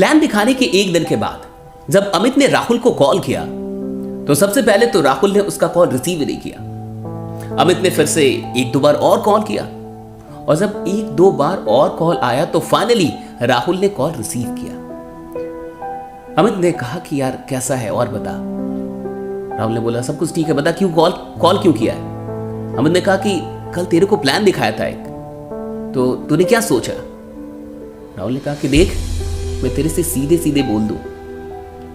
Plan दिखाने के एक दिन के बाद जब अमित ने राहुल को कॉल किया तो सबसे पहले तो राहुल ने उसका कॉल रिसीव ही नहीं किया। अमित ने फिर से एक दो बार और कॉल किया और जब एक दो बार और कॉल आया तो फाइनली राहुल ने कॉल रिसीव किया। अमित ने कहा कि यार कैसा है और बता। राहुल ने बोला सब कुछ ठीक है, बता क्यों कॉल क्यों किया है। अमित ने कहा कि कल तेरे को प्लान दिखाया था एक, तो तूने क्या सोचा। राहुल ने कहा कि देख मैं तेरे से सीधे सीधे बोल दूं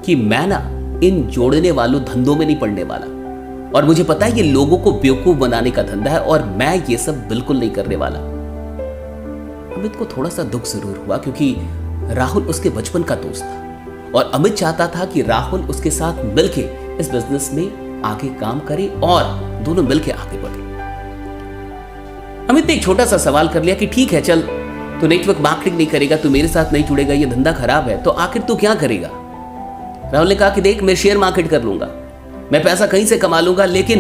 कि मैं ना इन जोड़ने वालों धंधों में नहीं पड़ने वाला, और मुझे पता है ये लोगों को बेवकूफ बनाने का धंधा है और मैं ये सब बिल्कुल नहीं करने वाला। अमित को थोड़ा सा दुख जरूर हुआ क्योंकि राहुल उसके बचपन का दोस्त था और अमित चाहता था कि राहुल उसके साथ मिलके इस बिजनेस में आगे काम करे और दोनों मिलके आगे बढ़े। अमित ने एक छोटा सा सवाल कर लिया कि ठीक है चल, तू नेटवर्क मार्केटिंग नहीं करेगा, तू मेरे साथ नहीं जुड़ेगा, ये धंधा खराब है, तो आखिर तू क्या करेगा। राहुल ने कहा कि देख मैं शेयर मार्केट कर लूंगा, मैं पैसा कहीं से कमा लूंगा, लेकिन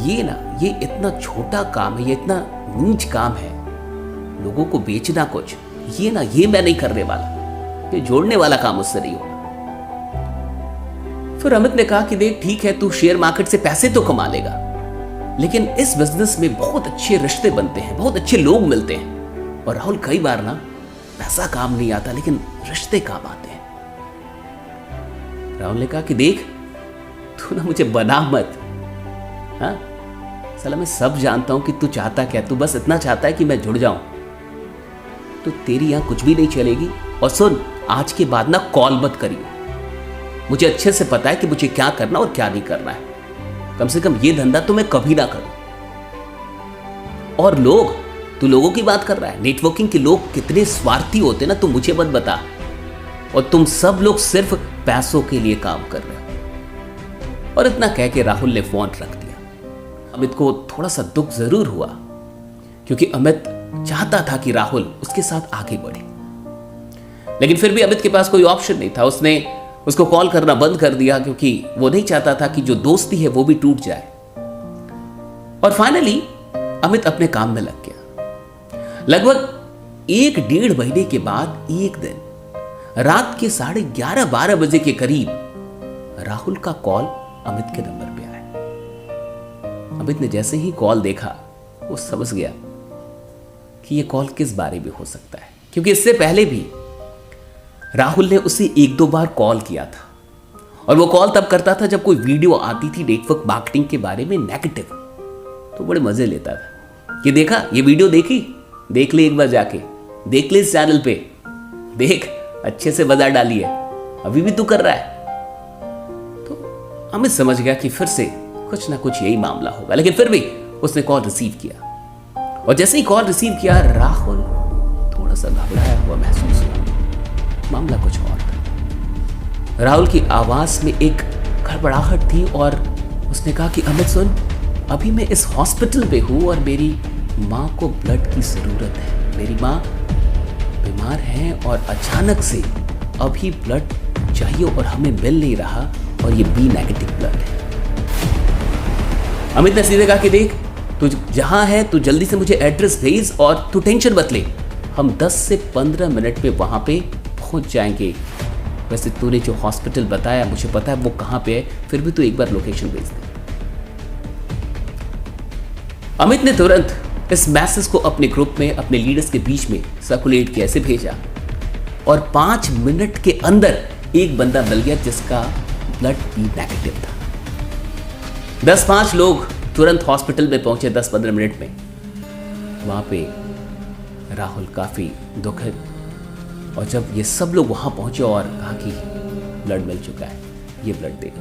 ये इतना छोटा काम है, ये इतना नीच काम है, लोगों को बेचना कुछ, ये मैं नहीं करने वाला, ये जोड़ने वाला काम मुझसे नहीं होगा। फिर अमित ने कहा कि देख ठीक है तू शेयर मार्केट से पैसे तो कमा लेगा, लेकिन इस बिजनेस में बहुत अच्छे रिश्ते बनते हैं, बहुत अच्छे लोग मिलते हैं, और राहुल कई बार ना पैसा काम नहीं आता लेकिन रिश्ते काम आते हैं। राहुल ने कहा कि देख तू ना मुझे बना मत, हाँ साला मैं सब जानता हूं कि तू चाहता क्या, तू बस इतना चाहता है कि मैं जुड़ जाऊं, तो तेरी यहां कुछ भी नहीं चलेगी। और सुन आज के बाद ना कॉल मत करियो, मुझे अच्छे से पता है कि मुझे क्या करना और क्या नहीं करना है, कम से कम ये धंधा तो मैं कभी ना करूं। और तू लोगों की बात कर रहा है, नेटवर्किंग के लोग कितने स्वार्थी होते ना, तू मुझे मत बता, और तुम सब लोग सिर्फ पैसों के लिए काम कर रहे हो। और इतना कह के राहुल ने फोन रख दिया। अमित को थोड़ा सा दुख जरूर हुआ क्योंकि अमित चाहता था कि राहुल उसके साथ आगे बढ़े, लेकिन फिर भी अमित के पास कोई ऑप्शन नहीं था। उसने उसको कॉल करना बंद कर दिया क्योंकि वो नहीं चाहता था कि जो दोस्ती है वो भी टूट जाए। और फाइनली अमित अपने काम में लग गया। लगभग 1-1.5 महीने के बाद एक दिन रात के 11:30-12 बजे के करीब राहुल का कॉल अमित के नंबर पे आया। अमित ने जैसे ही कॉल देखा वो समझ गया कि ये कॉल किस बारे में हो सकता है, क्योंकि इससे पहले भी राहुल ने उसे 1-2 बार कॉल किया था, और वो कॉल तब करता था जब कोई वीडियो आती थी नेटवर्क मार्केटिंग के बारे में नेगेटिव, तो बड़े मजे लेता था। ये देखा, ये वीडियो देखी, देख ले एक बार जाके, देख ले इस चैनल पे, देख अच्छे से बाजार डाली है, अभी भी तू कर रहा है। तो अमित समझ गया कि फिर से कुछ ना कुछ यही मामला होगा, लेकिन फिर भी उसने कॉल रिसीव किया, और जैसे ही कॉल रिसीव किया राहुल थोड़ा सा घबराया हुआ महसूस हुआ। मामला कुछ और था। राहुल की आवाज में एक गड़बड़ाहट थी और उसने कहा कि अमित सुन, अभी मैं इस हॉस्पिटल में हूं और मेरी माँ को ब्लड की जरूरत है, मेरी माँ बीमार है और अचानक से अभी ब्लड चाहिए और हमें मिल नहीं रहा, और ये बी नेगेटिव ब्लड है। अमित ने सीधे कहा कि देख तू जहां है तू जल्दी से मुझे एड्रेस भेज और तू टेंशन मत ले, हम 10 से 15 मिनट में वहां पे पहुंच जाएंगे। वैसे तूने जो हॉस्पिटल बताया मुझे पता है वो कहां पे है, फिर भी तू एक बार लोकेशन भेज दे। अमित ने तुरंत इस मैसेज को अपने ग्रुप में अपने लीडर्स के बीच में सर्कुलेट किया, ऐसे भेजा, और 5 मिनट के अंदर एक बंदा मिल गया जिसका ब्लड बी नेगेटिव था। 10-5 लोग तुरंत हॉस्पिटल में पहुंचे 10-15 मिनट में। वहां पे राहुल काफी दुखित, और जब ये सब लोग वहां पहुंचे और कहा कि ब्लड मिल चुका है, ये ब्लड दे।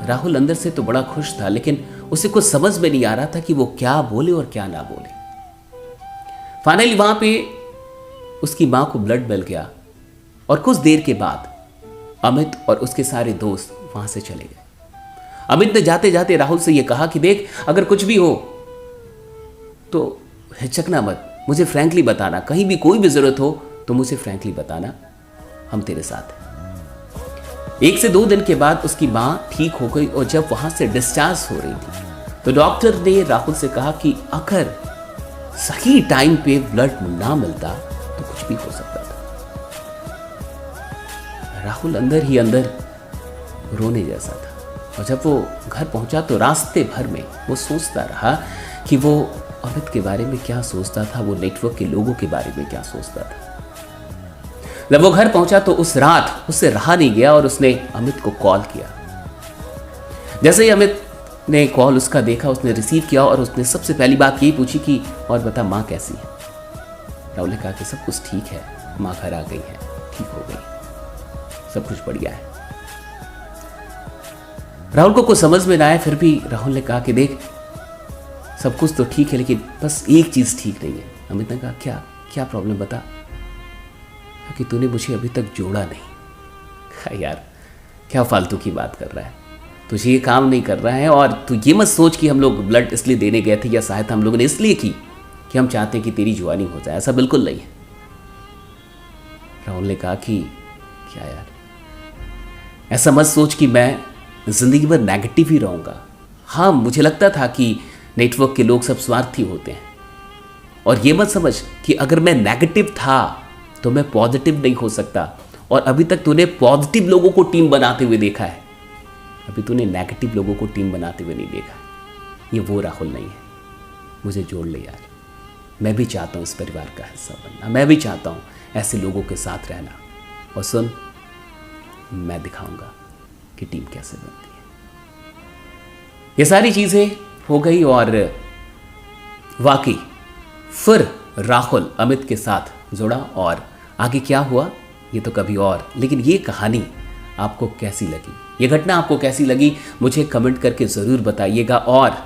राहुल अंदर से तो बड़ा खुश था, लेकिन उसे कुछ समझ में नहीं आ रहा था कि वो क्या बोले और क्या ना बोले। फाइनली वहां पे उसकी मां को ब्लड मिल गया, और कुछ देर के बाद अमित और उसके सारे दोस्त वहां से चले गए। अमित ने जाते जाते राहुल से यह कहा कि देख अगर कुछ भी हो तो हिचकना मत, मुझे फ्रैंकली बताना, कहीं भी कोई भी जरूरत हो तो मुझे फ्रैंकली बताना, हम तेरे साथ हैं। 1 से 2 दिन के बाद उसकी मां ठीक हो गई, और जब वहां से डिस्चार्ज हो रही थी तो डॉक्टर ने राहुल से कहा कि अगर सही टाइम पे ब्लड ना मिलता तो कुछ भी हो सकता था। राहुल अंदर ही अंदर रोने जैसा था। और जब वो घर पहुंचा तो रास्ते भर में वो सोचता रहा कि वो अमित के बारे में क्या सोचता था, वो नेटवर्क के लोगों के बारे में क्या सोचता था। जब वो घर पहुंचा तो उस रात उससे रहा नहीं गया और उसने अमित को कॉल किया। जैसे ही अमित ने कॉल उसका देखा, उसने रिसीव किया और उसने सबसे पहली बात यही पूछी कि और बता माँ कैसी है। राहुल ने कहा कि सब कुछ ठीक है, माँ घर आ गई है, ठीक हो गई, सब कुछ बढ़िया है। राहुल को कुछ समझ में ना आया, फिर भी राहुल ने कहा कि देख सब कुछ तो ठीक है लेकिन बस एक चीज ठीक नहीं है। अमित ने कहा क्या क्या प्रॉब्लम बता। कि तूने मुझे अभी तक जोड़ा नहीं। कहा यार क्या फालतू की बात कर रहा है, तुझे ये काम नहीं कर रहा है और तू ये मत सोच कि हम लोग ब्लड इसलिए देने गए थे या सहायता हम लोगों ने इसलिए की कि हम चाहते हैं कि तेरी जुआनी हो जाए, ऐसा बिल्कुल नहीं है। राहुल ने कहा कि क्या यार, ऐसा मत सोच कि मैं जिंदगी भर नेगेटिव ही रहूंगा। हाँ मुझे लगता था कि नेटवर्क के लोग सब स्वार्थी होते हैं, और ये मत समझ कि अगर मैं नेगेटिव था तो मैं पॉजिटिव नहीं हो सकता। और अभी तक तूने पॉजिटिव लोगों को टीम बनाते हुए देखा है, अभी तूने नेगेटिव लोगों को टीम बनाते हुए नहीं देखा। ये वो राहुल नहीं है, मुझे जोड़ ले यार। मैं भी चाहता हूँ इस परिवार का हिस्सा बनना, मैं भी चाहता हूँ ऐसे लोगों के साथ रहना। और सुन, मैं दिखाऊंगा कि टीम कैसे बनती है। ये सारी चीज़ें हो गई और वाकई फिर राहुल अमित के साथ जुड़ा और आगे क्या हुआ ये तो कभी और। लेकिन ये कहानी आपको कैसी लगी, ये घटना आपको कैसी लगी, मुझे कमेंट करके ज़रूर बताइएगा। और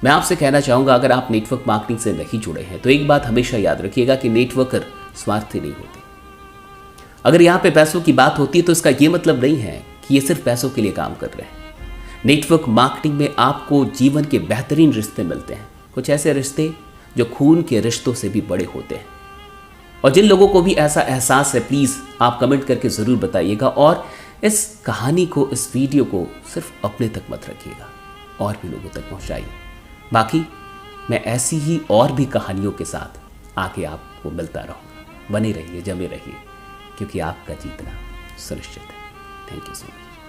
मैं आपसे कहना चाहूँगा, अगर आप नेटवर्क मार्केटिंग से नहीं जुड़े हैं तो एक बात हमेशा याद रखिएगा कि नेटवर्कर स्वार्थी नहीं होते। अगर यहाँ पे पैसों की बात होती है तो इसका ये मतलब नहीं है कि ये सिर्फ पैसों के लिए काम कर रहे हैं। नेटवर्क मार्केटिंग में आपको जीवन के बेहतरीन रिश्ते मिलते हैं, कुछ ऐसे रिश्ते जो खून के रिश्तों से भी बड़े होते हैं। और जिन लोगों को भी ऐसा एहसास है प्लीज़ आप कमेंट करके ज़रूर बताइएगा। और इस कहानी को, इस वीडियो को सिर्फ अपने तक मत रखिएगा, और भी लोगों तक पहुंचाइए। बाकी मैं ऐसी ही और भी कहानियों के साथ आके आपको मिलता रहूँगा। बने रहिए, जमे रहिए, क्योंकि आपका जीतना सुनिश्चित है। Thank you so much.